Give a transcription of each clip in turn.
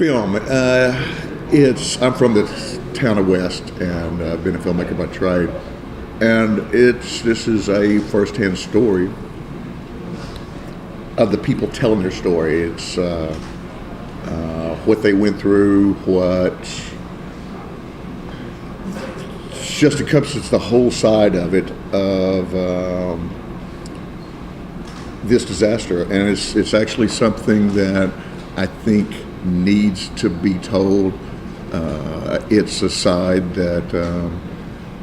film. I'm from the town of West, and I've been a filmmaker by trade. And this is a first-hand story of the people telling their story. It's what they went through, just encompasses the whole side of it, of this disaster. And it's actually something that I think needs to be told. It's a side that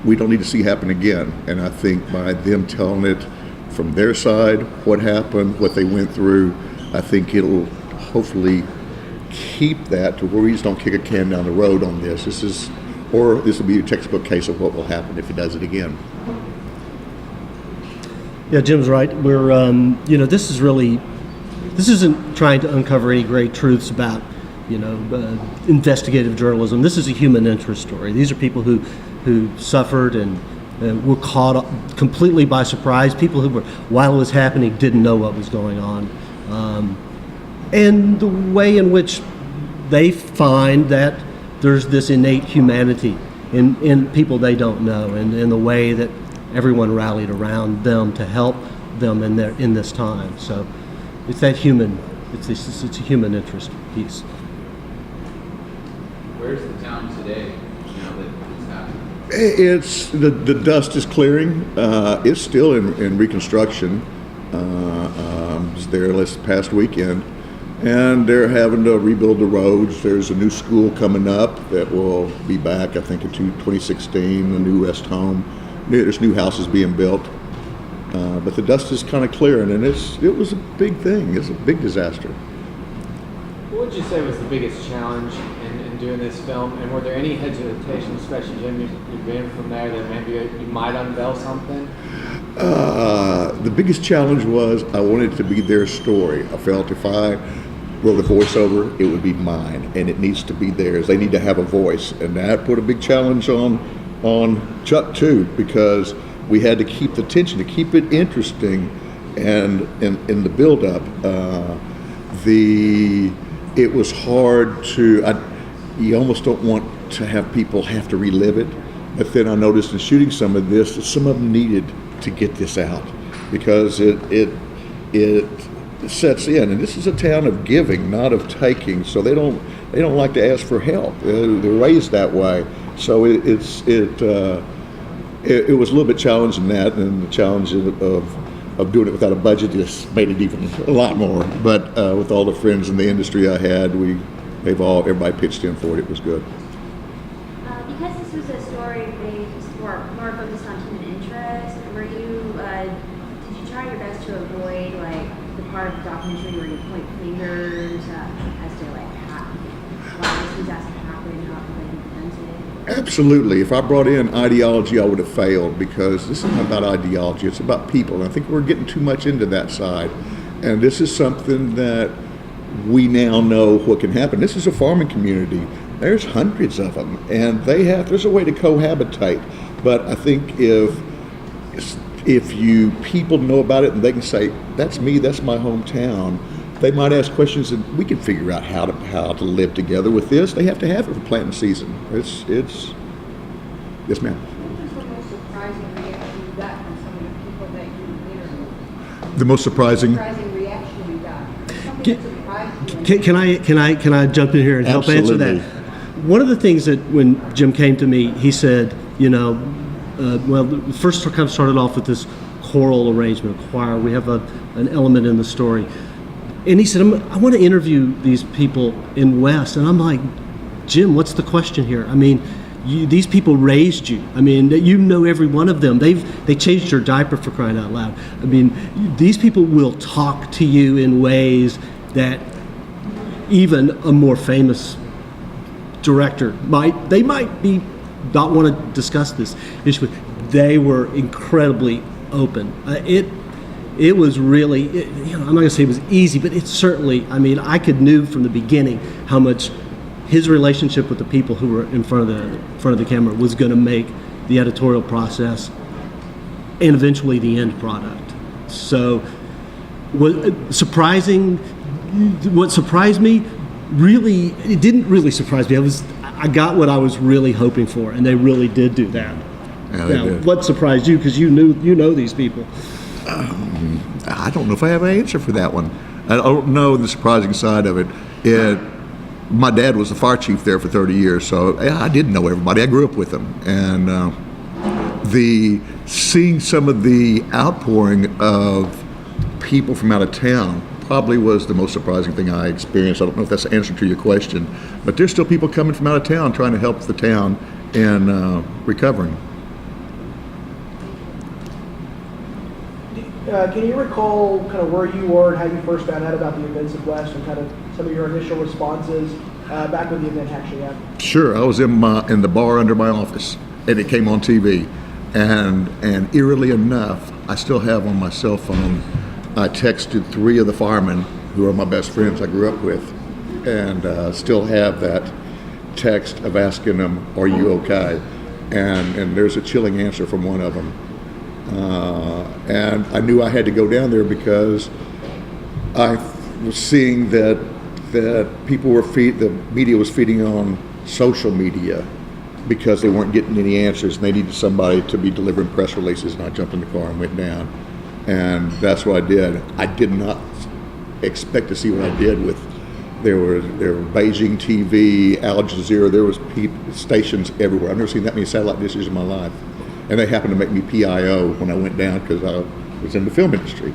we don't need to see happen again. And I think by them telling it from their side, what happened, what they went through, I think it'll hopefully keep that to where we just don't kick a can down the road on this. This will be a textbook case of what will happen if he does it again. Yeah, Jim's right. We're, this isn't trying to uncover any great truths about, investigative journalism. This is a human interest story. These are people who suffered and were caught up completely by surprise. People who while it was happening, didn't know what was going on. And the way in which they find that there's this innate humanity in people they don't know, and in the way that everyone rallied around them to help them in this time. So it's that it's a human interest piece. Where's the town today now that it's happened? It's the dust is clearing. It's still in reconstruction. Was there this past weekend, and they're having to rebuild the roads. There's a new school coming up that will be back, I think, in 2016. A new rest home. There's new houses being built, but the dust is kind of clearing, and it was a big thing. It's a big disaster. What would you say was the biggest challenge in doing this film? And were there any hesitations, especially Jim, you've been from there, that maybe you might unveil something? The biggest challenge was I wanted it to be their story. I felt if I wrote a voiceover, it would be mine, and it needs to be theirs. They need to have a voice, and that put a big challenge on Chuck too, because we had to keep the tension, to keep it interesting, and in the build-up, it was hard to. You almost don't want to have people have to relive it, but then I noticed in shooting some of this that some of them needed to get this out because it sets in, and this is a town of giving, not of taking. So they don't like to ask for help. They're raised that way. So it was a little bit challenging that, and the challenge of doing it without a budget just made it even a lot more. But with all the friends in the industry I had, everybody pitched in for it. It was good. Because this was a story based more focused on human interest, did you try your best to avoid the part of the documentary where you point fingers as to why this disaster happened, how it could be prevented? Absolutely. If I brought in ideology, I would have failed, because this isn't about ideology, it's about people. And I think we're getting too much into that side. And this is something that we now know what can happen. This is a farming community. There's hundreds of them, and there's a way to cohabitate. But I think if people know about it and they can say, that's me, that's my hometown, they might ask questions and we can figure out how to live together with this. They have to have it for planting season. It's yes, ma'am. What was the most surprising reaction you got from some of the people that you interviewed? The most surprising Reaction you got? Something that surprised you? Can I jump in here and help answer that? One of the things that when Jim came to me, he said, first kind of started off with this choral arrangement, choir. We have an element in the story. And he said, I want to interview these people in West. And I'm like, Jim, what's the question here? I mean, these people raised you. I mean, you know every one of them. They changed your diaper, for crying out loud. I mean, these people will talk to you in ways that even a more famous director might be not want to discuss this issue with. They were incredibly open. It was really, I'm not going to say it was easy, but it's certainly, I could knew from the beginning how much his relationship with the people who were in front of the camera was going to make the editorial process and eventually the end product. So what surprised me, really, it didn't really surprise me. I got what I was really hoping for, and they really did do that. Yeah, they Now, did. what surprised you? Because you know these people. I don't know if I have an answer for that one. I don't know the surprising side of it. My dad was the fire chief there for 30 years, so yeah, I didn't know everybody. I grew up with them, and seeing some of the outpouring of people from out of town probably was the most surprising thing I experienced. I don't know if that's the answer to your question, but there's still people coming from out of town trying to help the town in recovering. Can you recall kind of where you were and how you first found out about the events of West and kind of some of your initial responses back when the event actually happened? Sure, I was in the bar under my office, and it came on TV, and eerily enough, I still have on my cell phone. I texted 3 of the firemen who are my best friends I grew up with, and still have that text of asking them, "Are you okay?" And there's a chilling answer from one of them. And I knew I had to go down there because I was seeing that people were the media was feeding on social media because they weren't getting any answers, and they needed somebody to be delivering press releases. And I jumped in the car and went down, and that's what I did. I did not expect to see what I did with. There were Beijing TV, Al Jazeera. There was stations everywhere. I've never seen that many satellite dishes in my life. And they happened to make me PIO when I went down because I was in the film industry.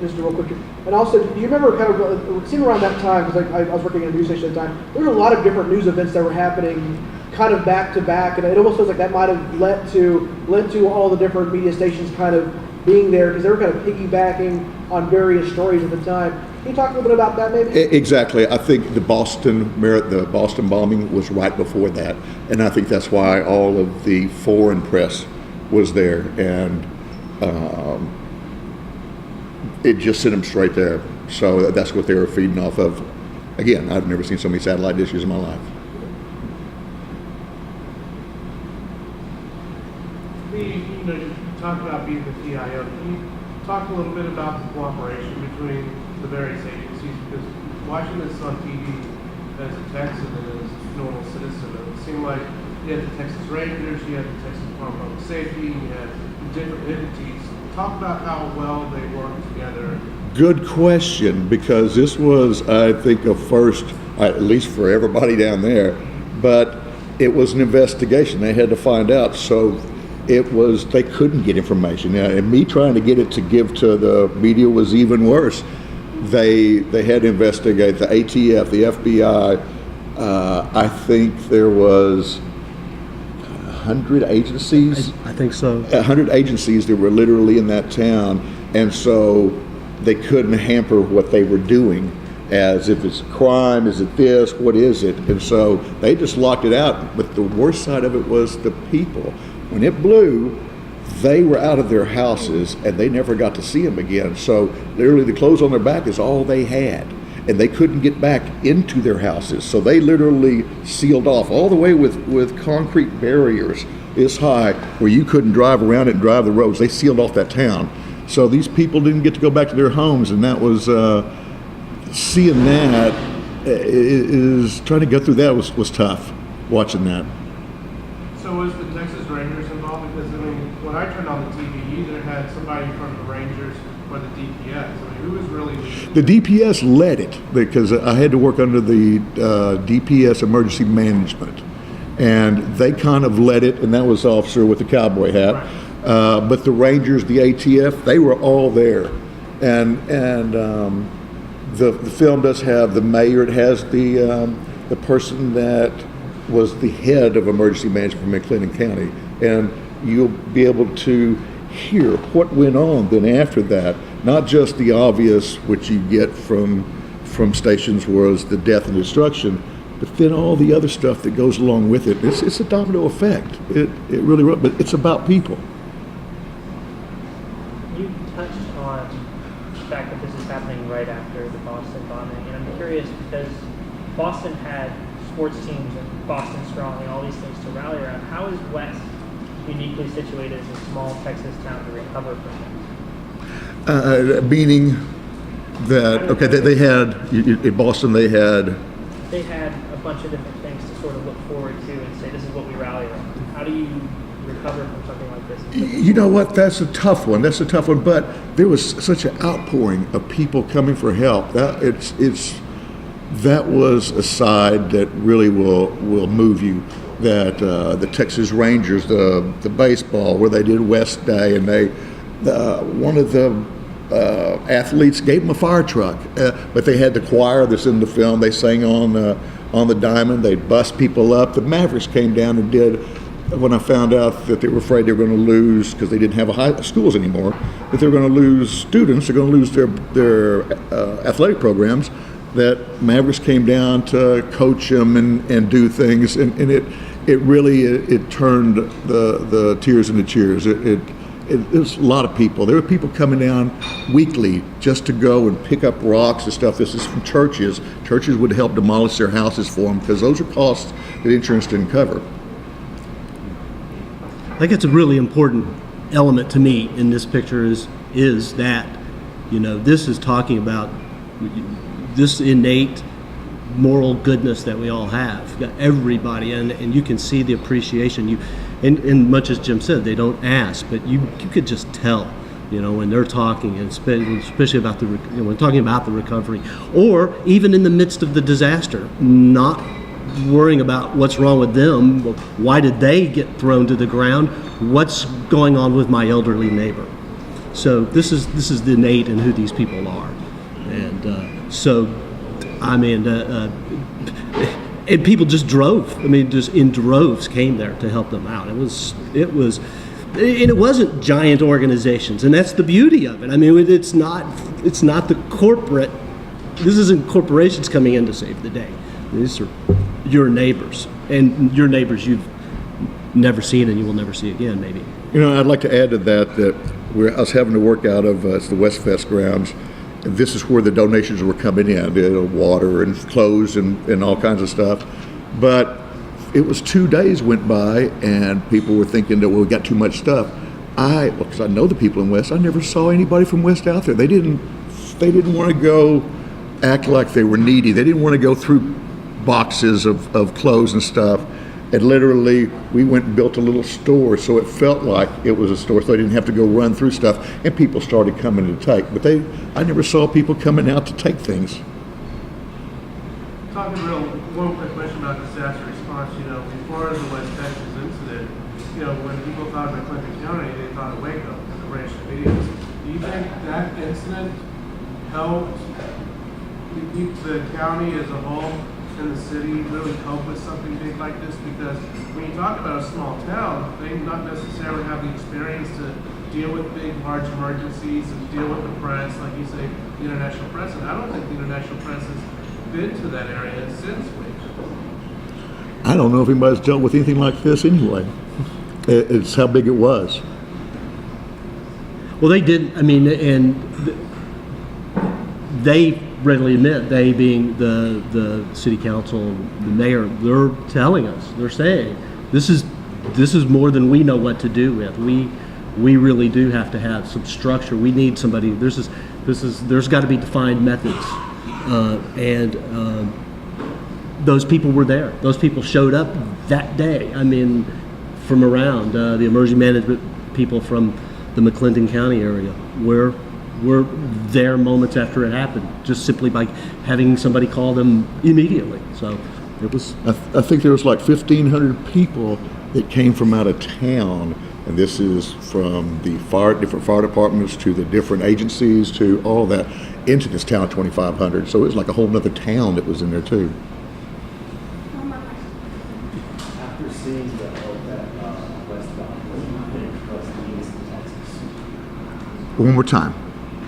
Just real quick. And also, do you remember kind of, it seemed around that time, because I was working at a news station at the time, there were a lot of different news events that were happening kind of back to back, and it almost feels like that might have led to all the different media stations kind of being there, because they were kind of piggybacking on various stories at the time. Can you talk a little bit about that maybe? Exactly. I think the Boston bombing was right before that, and I think that's why all of the foreign press was there, and it just sent them straight there. So that's what they were feeding off of. Again, I've never seen so many satellite dishes in my life. You talk about being the PIO. Can you talk a little bit about the cooperation between the various agencies? Because watching this on TV as a Texan and as a normal citizen, it seemed like you had the Texas Rangers, you had the Texas Department of Public Safety, you had different entities. Talk about how well they work together. Good question, because this was, I think, a first, at least for everybody down there, but it was an investigation. They had to find out, so they couldn't get information. And me trying to get it to give to the media was even worse. They had to investigate the ATF, the FBI. I think there was 100 agencies. I think so. 100 agencies that were literally in that town, and so they couldn't hamper what they were doing as if it's a crime, is it this, what is it? And so they just locked it out. But the worst side of it was the people. When it blew, they were out of their houses and they never got to see them again. So literally the clothes on their back is all they had, and they couldn't get back into their houses. So they literally sealed off all the way with concrete barriers this high where you couldn't drive around it and drive the roads. They sealed off that town. So these people didn't get to go back to their homes, and that was, seeing that is trying to go through that was tough, watching that. So was the Texas Rangers involved? Because, I mean, when I turned on the TV, you either had somebody from the Rangers or the DPS. I mean, who was really leading? The DPS led it because I had to work under the DPS emergency management, and they kind of led it, and that was the officer with the cowboy hat. Right. But the Rangers, the ATF, they were all there, and the film does have the mayor. It has the person that was the head of emergency management from McLennan County, and you'll be able to hear what went on then after that. Not just the obvious, which you get from stations, was the death and destruction, but then all the other stuff that goes along with it. It's a domino effect. It really, but it's about people. You touched on the fact that this is happening right after the Boston bombing, and I'm curious because Boston had sports teams and Boston Strong and all these things to rally around. How is West uniquely situated as a small Texas town to recover from this? Meaning? that they had in Boston. They had a bunch of different things to sort of look forward to and say, this is what we rally around. How do you recover from something like this? You know what? That's a tough one. But there was such an outpouring of people coming for help. That was a side that really will move you. That the Texas Rangers, the baseball, where they did West Day, and one of the athletes gave them a fire truck, but they had the choir that's in the film. They sang on the diamond. They'd bust people up. The Mavericks came down and did. When I found out that they were afraid they were going to lose because they didn't have schools anymore, that they were going to lose students, they're going to lose their athletic programs, that Mavericks came down to coach them and do things, and it really turned the tears into cheers. There's a lot of people. There were people coming down weekly just to go and pick up rocks and stuff. This is from churches. Churches would help demolish their houses for them because those are costs that insurance didn't cover. I think it's a really important element to me in this picture is that, this is talking about this innate moral goodness that we all have, everybody, and you can see the appreciation. And much as Jim said, they don't ask, but you could just tell, when they're talking, and especially about when talking about the recovery, or even in the midst of the disaster, not worrying about what's wrong with them. Why did they get thrown to the ground? What's going on with my elderly neighbor? So this is the innate in who these people are, and and people just drove. Just in droves came there to help them out. And it wasn't giant organizations, and that's the beauty of it. It's not the corporate. This isn't corporations coming in to save the day. These are your neighbors, and your neighbors you've never seen and you will never see again, maybe. I'd like to add to that I was having to work out of it's the West Fest grounds. And this is where the donations were coming in, water and clothes and all kinds of stuff. But it was 2 days went by, and people were thinking that, we got too much stuff. Because I know the people in West, I never saw anybody from West out there. They didn't want to go act like they were needy. They didn't want to go through boxes of clothes and stuff. And literally, we went and built a little store, so it felt like it was a store, so they didn't have to go run through stuff. And people started coming to take, but I never saw people coming out to take things. Talking one quick question about disaster response. Before the West Texas incident, when people thought of Clinton County, they thought of Waco and the Ranch Davidians. Do you think that incident helped the county as a whole and the city really cope with something big like this? Because when you talk about a small town, they not necessarily have the experience to deal with big, large emergencies and deal with the press, like you say, the international press. And I don't think the international press has been to that area since Waco. I don't know if anybody's dealt with anything like this anyway. It's how big it was. Well, they did. They readily admit, they being the city council, the mayor, they're telling us, they're saying, this is more than we know what to do with. We really do have to have some structure. We need somebody. There's got to be defined methods, and those people were there. Those people showed up that day. From around the emergency management people from the McClellan County area were there moments after it happened, just simply by having somebody call them immediately. So it was. I think there was like 1,500 people that came from out of town, and this is from the different fire departments to the different agencies to all that into this town of 2,500. So it was like a whole nother town that was in there too. After seeing the help that westbound, what do you think West needs in Texas? One more time.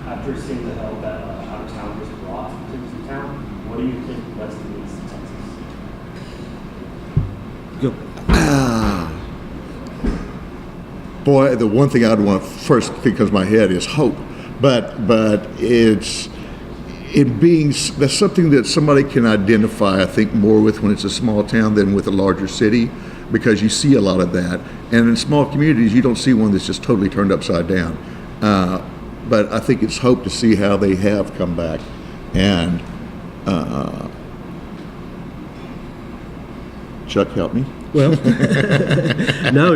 After seeing the help that out of town was brought to town, what do you think West needs in Texas? Go. Boy, the one thing I'd want first think comes to my head is hope, but that's something that somebody can identify, I think, more with when it's a small town than with a larger city, because you see a lot of that. And in small communities, you don't see one that's just totally turned upside down. but I think it's hope to see how they have come back. And Chuck, help me. Well, no,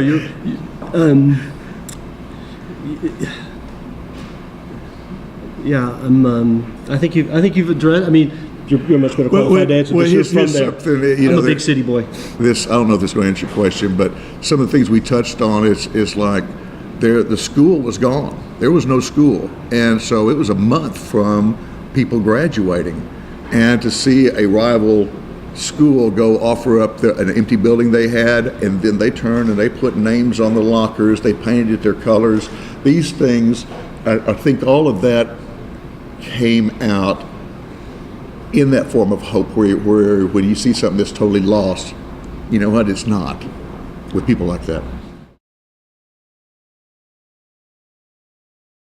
I think you've addressed. I mean, you're much better qualified to answer this. You're from here's there. something that, I'm a big city boy. This, I don't know if this is going to answer your question, but some of the things we touched on is like the school was gone. There was no school, and so it was a month from people graduating, and to see a rival school go offer up an empty building they had, and then they turned and they put names on the lockers, they painted their colors. These things, I think all of that came out in that form of hope, where when you see something that's totally lost, you know what, it's not, with people like that.